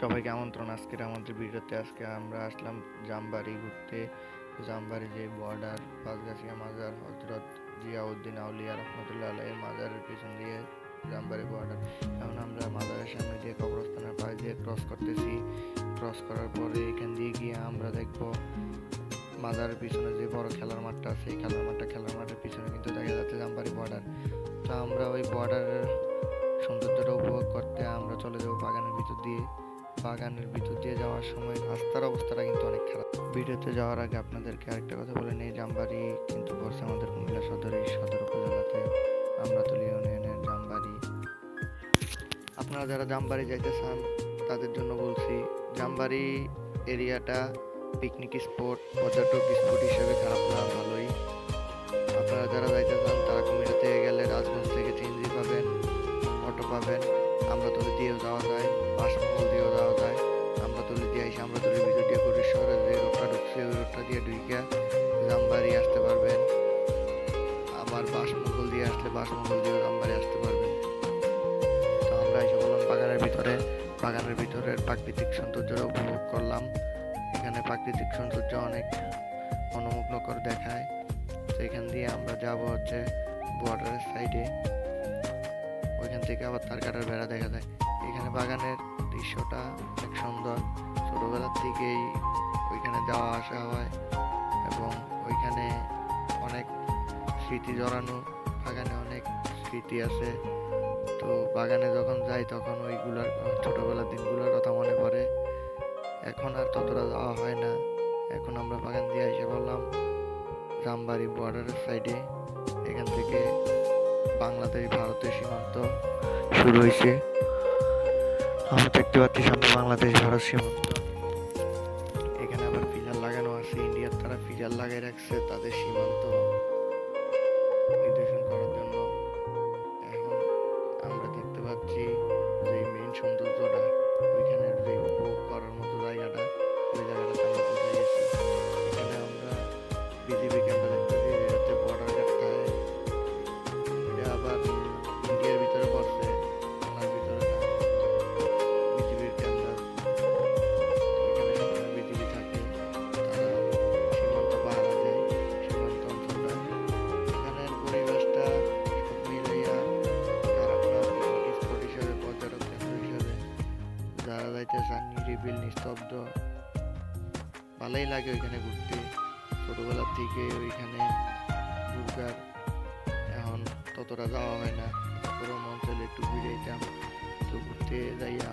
সবাইকে আমন্ত্রণ আজকের আমাদের ভিডিওতে। আজকে আমরা আসলাম জামবাড়ি ঘুরতে। জামবাড়ি যে বর্ডার পাঁচগাছিয়া মাজার হজরত জিয়াউদ্দিন আউলিয়া রহমতুল্লাহ আলাইহির মাজারের পিছন দিয়ে জামবাড়ি বর্ডার। এখন আমরা মাজারের সামনে দিয়ে কবরস্থানের পাশ দিয়ে ক্রস করতেছি। ক্রস করার পরে এখান দিয়ে গিয়ে আমরা দেখব মাজারের পিছনে যে বড় খেলার মাঠটা আছে, এই খেলার মাঠের পিছনে কিন্তু দেখা যাচ্ছে জামবাড়ি বর্ডার। তো আমরা ওই বর্ডারের সৌন্দর্যটা উপভোগ করতে আমরা চলে যাব বাগানের ভিতর দিয়ে। বাগানের ভিতর দিয়ে যাওয়ার সময় রাস্তার অবস্থাটা কিন্তু অনেক খারাপ। ভিডিওতে যাওয়ার আগে আপনাদেরকে আরেকটা কথা বলে নেই, জামবাড়ি কিন্তু পড়ছে আমাদের কুমিল্লা সদর উপজেলাতে, আমরাতলী ইউনিয়নের জামবাড়ি। আপনারা যারা জামবাড়ি যাইতে চান তাদের জন্য বলছি, জামবাড়ি এরিয়াটা পিকনিক স্পট, পর্যটক স্পট হিসেবে খারাপ না, ভালোই। আপনারা যারা যাইতে চান তারা কুমিল্লা থেকে গেলে রাজগঞ্জ থেকে চিংড়ি পাবেন, অটো পাবেন, আমরাতলী দিয়েও যাওয়া যায়, বাঁশমহল দিয়েও যাওয়া যায়। আমরাতলী দিয়ে এসে আমরাতলীর ভিতর দিয়ে করে শহরে যে রোডটা ঢুকছে ওই রোডটা দিয়ে ঢুকিয়া জামবাড়ি আসতে পারবেন। আবার বাঁশমহল দিয়ে আসলে বাঁশমহল দিয়েও জামবাড়ি আসতে পারবেন। তো আমরা এসে বললাম বাগানের ভিতরের প্রাকৃতিক সৌন্দর্যটা উপভোগ করলাম। এখানে প্রাকৃতিক সৌন্দর্য অনেক মনোমুগ্ধকর দেখায়। তো এখান দিয়ে আমরা যাব হচ্ছে বর্ডারের সাইডে, ওইখান থেকে আবার তার কাটার বেড়া দেখা যায়। এখানে বাগানের দৃশ্যটা অনেক সুন্দর, ছোটবেলার থেকেই ওইখানে যাওয়া আসা হয় এবং ওইখানে অনেক স্মৃতি জড়ানো, বাগানে অনেক স্মৃতি আছে। তো বাগানে যখন যাই তখন ওইগুলোর ছোটবেলার দিনগুলোর কথা মনে পড়ে। এখন আর ততটা যাওয়া হয় না। এখন আমরা বাগান দিয়ে এসে বললাম জামবাড়ি বর্ডারের সাইডে। এখান থেকে বাংলাদেশ ভারতের সীমান্ত শুরু হয়েছে। আমরা দেখতে পাচ্ছি সামনে বাংলাদেশ ভারত সীমান্ত। এখানে আবার ফিজার লাগানো আছে, ইন্ডিয়ার তারা ফিজার লাগাই রাখছে তাদের সীমান্ত নির্দেশন করার জন্য। এখন আমরা দেখতে পাচ্ছি যে মেইন সৌন্দর্যটা, ওইখানের যে উপভোগ করার মতো জায়গাটা, ওই জায়গাটাতে আমরা পৌঁছে গেছি। এখানে আমরা বিজিবি ক্যাম্পে দেখতেছি, যেটাতে বর্ডার কাটতে হয়। এটা আবার ইন্ডিয়ার ভিতরে পড়ছে, বাংলার ভিতরে না। বিজিবির ক্যাম্পটা এখানে সবসময় বিজিবি থাকে, তারা সীমান্ত পাহারা দেয়, সীমান্ত অঞ্চলটা। এখানের পরিবেশটা সব মিলাইয়া খারাপ না, পিকনিক স্পট হিসাবে, পর্যটক কেন্দ্র হিসাবে যারা যাইতে চান, নিরিবিল নিস্তব্ধ, ভালোই লাগে ওইখানে ঘুরতে। ছোটবেলার থেকে ওইখানে ঘুরবার, এখন ততটা যাওয়া হয় না, তারপরেও মন চাইলে একটু ঘুরে যেতাম। তো ঘুরতে যাইয়া